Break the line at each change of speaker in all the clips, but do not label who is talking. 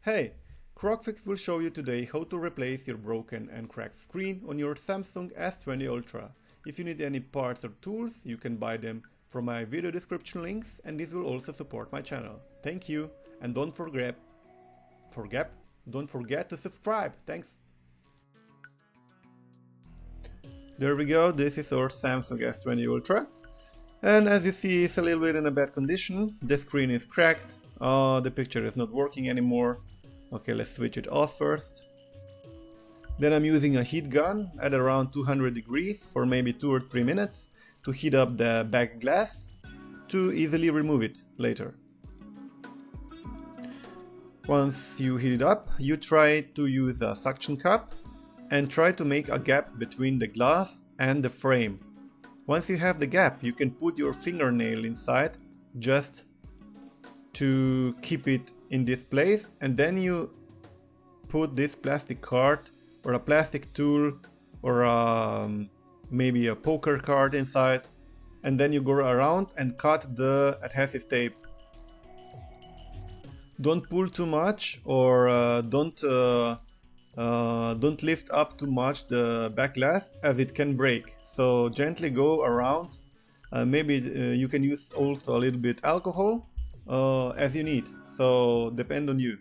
Hey, CrocFIX will show you today how to replace your broken and cracked screen on your Samsung S20 Ultra. If you need any parts or tools, you can buy them from my video description links, and this will also support my channel. Thank you, and don't forget to subscribe. Thanks. There we go, this is our Samsung S20 Ultra. And as you see, it's a little bit in a bad condition. The screen is cracked, the picture is not working anymore. Okay, let's switch it off first. Then I'm using a heat gun at around 200 degrees for maybe 2 or 3 minutes to heat up the back glass to easily remove it later. Once you heat it up, you try to use a suction cup and try to make a gap between the glass and the frame. Once you have the gap, you can put your fingernail inside just to keep it in this place, and then you put this plastic card or a plastic tool or maybe a poker card inside, and then you go around and cut the adhesive tape. Don't pull too much, or don't lift up too much the back glass, as it can break. So gently go around. Maybe you can use also a little bit alcohol as you need. So depend on you.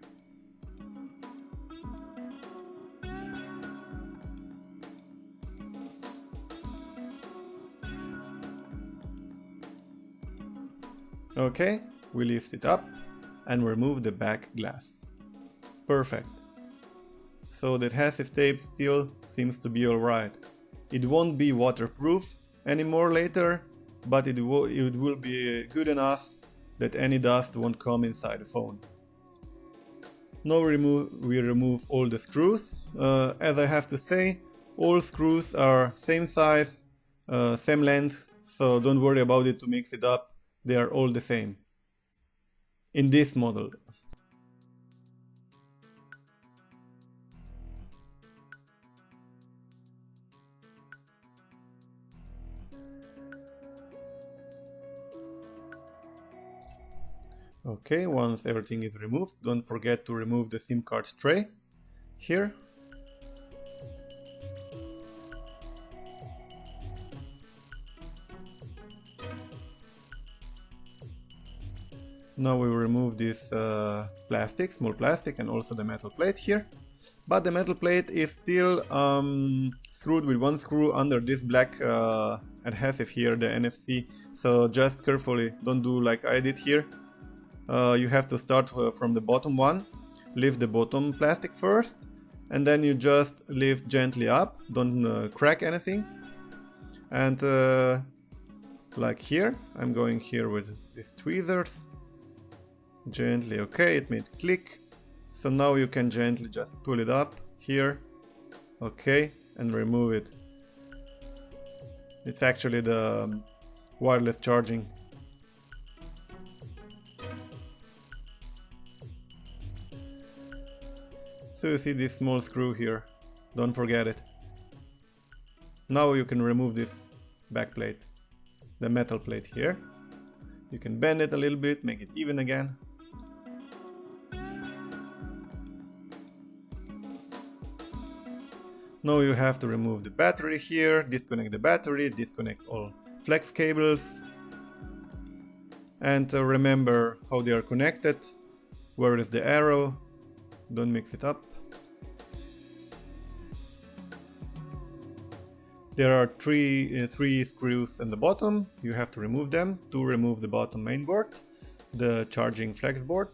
Okay, we lift it up and remove the back glass. Perfect. So the adhesive tape still seems to be alright. It won't be waterproof anymore later, but it will be good enough that any dust won't come inside the phone. Now we remove all the screws. As I have to say, all screws are same size, same length, so don't worry about it to mix it up. They are all the same in this model. Okay, once everything is removed, don't forget to remove the SIM card tray here. Now we will remove this small plastic, and also the metal plate here. But the metal plate is still screwed with one screw under this black adhesive here, the NFC. So just carefully, don't do like I did here. You have to start from the bottom one, lift the bottom plastic first, and then you just lift gently up, don't crack anything. And like here, I'm going here with these tweezers, gently, okay, it made click. So now you can gently just pull it up here, okay, and remove it. It's actually the wireless charging. So you see this small screw here, don't forget it. Now you can remove this back plate, the metal plate here. You can bend it a little bit, make it even again. Now you have to remove the battery here, disconnect the battery, disconnect all flex cables. And remember how they are connected, where is the arrow, don't mix it up. There are three screws in the bottom, you have to remove them to remove the bottom main board, the charging flex board.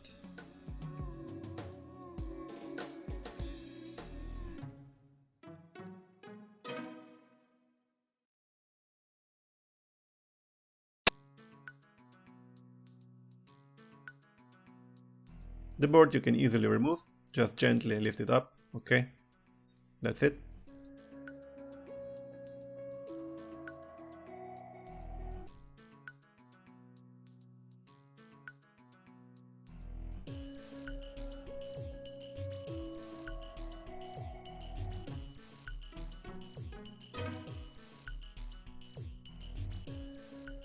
The board you can easily remove, just gently lift it up, okay, that's it.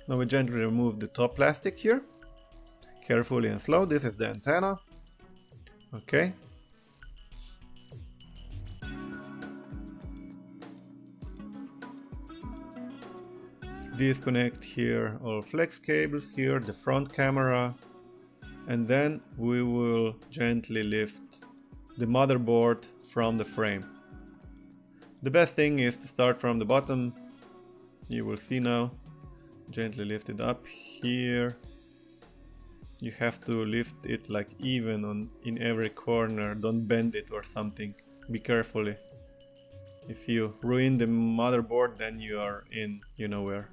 Now we gently remove the top plastic here, carefully and slow. This is the antenna. Okay, disconnect here all flex cables here, the front camera, and then we will gently lift the motherboard from the frame. The best thing is to start from the bottom. You will see now. Gently lift it up here. You have to lift it like even in every corner. Don't bend it or something. Be carefully. If you ruin the motherboard, then you are in you know where.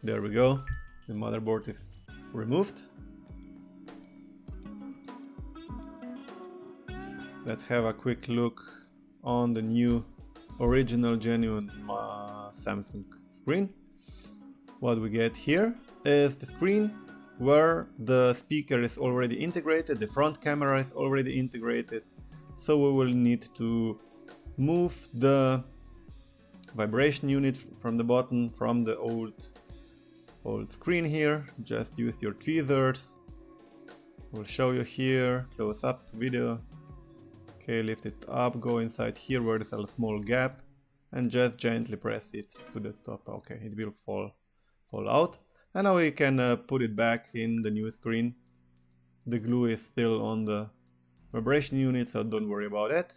There we go. The motherboard is removed. Let's have a quick look on the new original genuine Samsung screen. What we get here is the screen where the speaker is already integrated, the front camera is already integrated, so we will need to move the vibration unit from the bottom from the old screen here. Just use your tweezers. We'll show you here, close up video. Okay, lift it up, go inside here where there's a small gap and just gently press it to the top. Okay, it will fall out. And now we can put it back in the new screen. The glue is still on the vibration unit, so don't worry about it.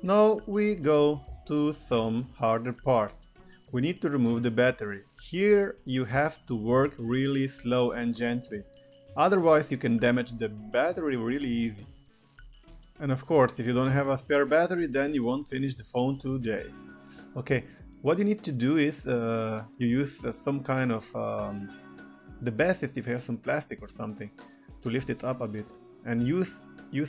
Now we go to some harder part. We need to remove the battery. Here you have to work really slow and gently. Otherwise you can damage the battery really easy. And of course, if you don't have a spare battery, then you won't finish the phone today. Okay, what you need to do is you use some kind of the best is if you have some plastic or something to lift it up a bit, and use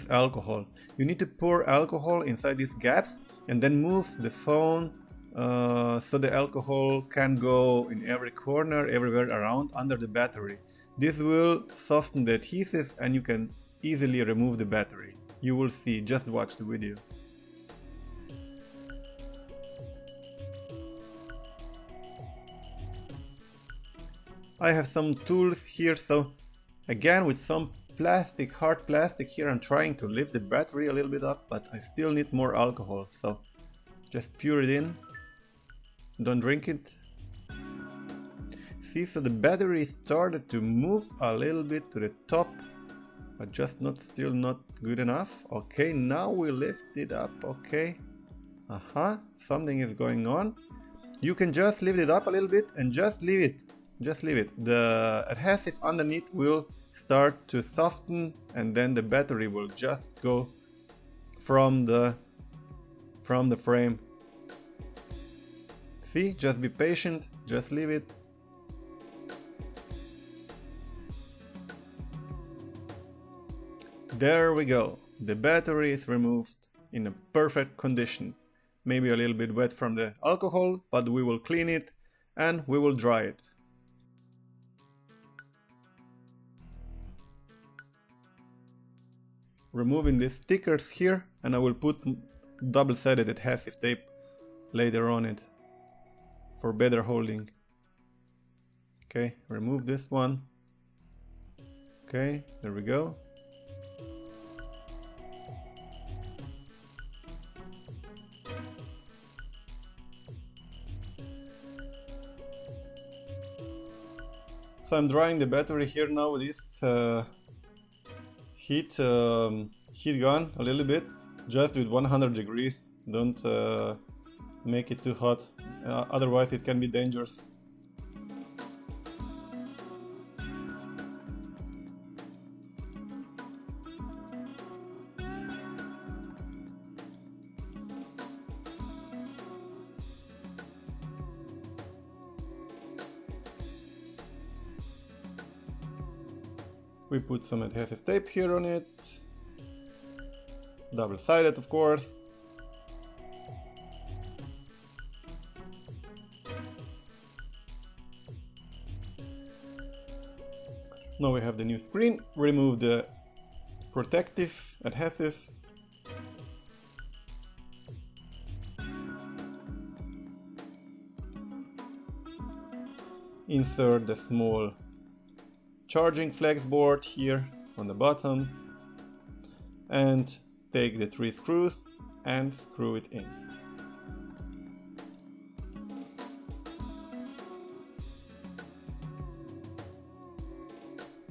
alcohol. You need to pour alcohol inside these gaps and then move the phone so the alcohol can go in every corner, everywhere around under the battery. This will soften the adhesive and you can easily remove the battery. You will see, just watch the video. I have some tools here, so again with some plastic, hard plastic here, I'm trying to lift the battery a little bit up, but I still need more alcohol, so just pour it in. Don't drink it. See, so the battery started to move a little bit to the top, but just still not good enough. Okay, now we lift it up. Okay, something is going on. You can just lift it up a little bit and just leave it. The adhesive underneath will start to soften, and then the battery will just go from the frame. See, just be patient, just leave it. There we go. The battery is removed in a perfect condition. Maybe a little bit wet from the alcohol, but we will clean it and we will dry it. Removing the stickers here, and I will put double-sided adhesive tape later on it for better holding. Okay, remove this one. Okay, there we go. So I'm drying the battery here now with this heat gun a little bit, just with 100 degrees. Don't make it too hot, otherwise it can be dangerous. We put some adhesive tape here on it, double-sided of course. Now we have the new screen. Remove the protective adhesive. Insert the small charging flex board here on the bottom and take the 3 screws and screw it in.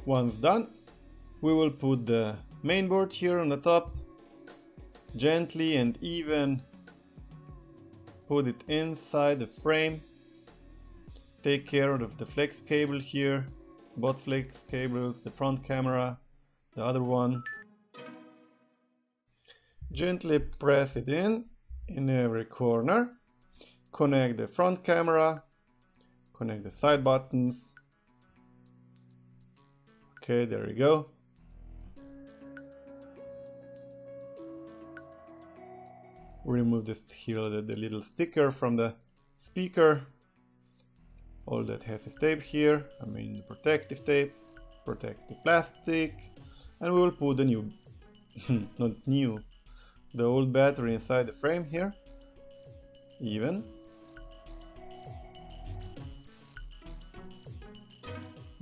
Once done, we will put the main board here on the top, gently and even put it inside the frame. Take care of the flex cable here, both flex cables, the front camera, the other one. Gently press it in every corner. Connect the front camera, connect the side buttons. Okay, there we go. Remove this here, the little sticker from the speaker. All that adhesive tape here, I mean the protective tape, protective plastic, and we will put the new, not new, the old battery inside the frame here, even.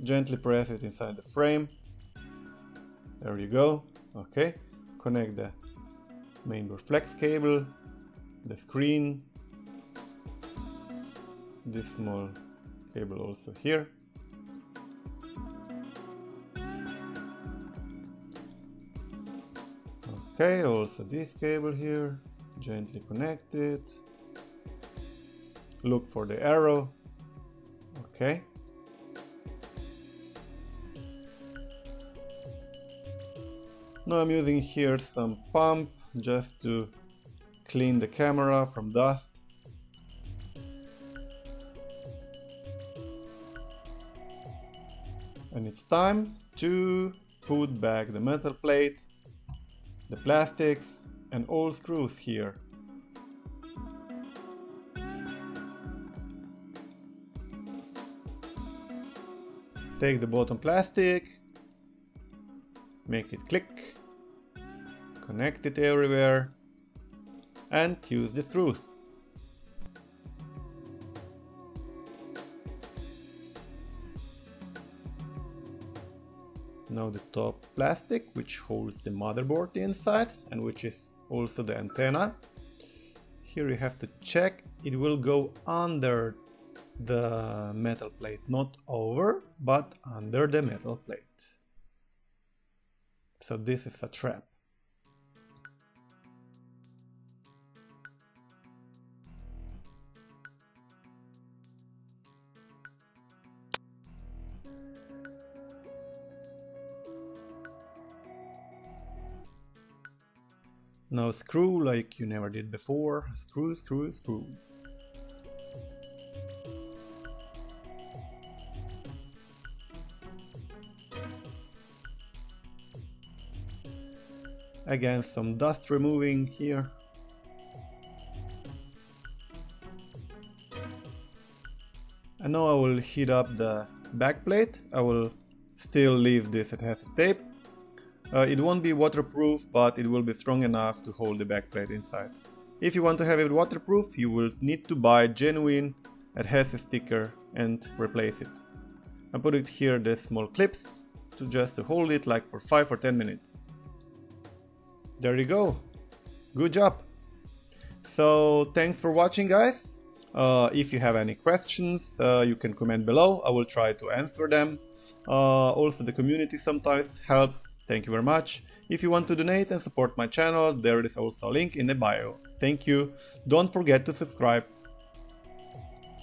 Gently press it inside the frame. There you go. Okay, connect the mainboard flex cable, the screen, this small cable also here. Okay, also this cable here, gently connect it. Look for the arrow. Okay. Now I'm using here some pump just to clean the camera from dust. And it's time to put back the metal plate, the plastics, and all screws here. Take the bottom plastic, make it click, connect it everywhere, and use the screws. Now the top plastic, which holds the motherboard inside and which is also the antenna. Here you have to check, it will go under the metal plate, not over, but under the metal plate. So this is a trap. Now screw like you never did before. Screw, screw, screw. Again, some dust removing here. And now I will heat up the back plate. I will still leave this adhesive tape. It won't be waterproof, but it will be strong enough to hold the backplate inside. If you want to have it waterproof, you will need to buy genuine adhesive sticker and replace it. I put it here, the small clips, to hold it like for 5 or 10 minutes. There you go. Good job. So thanks for watching, guys. If you have any questions, you can comment below. I will try to answer them. Also, the community sometimes helps. Thank you very much. If you want to donate and support my channel, there is also a link in the bio. Thank you. Don't forget to subscribe.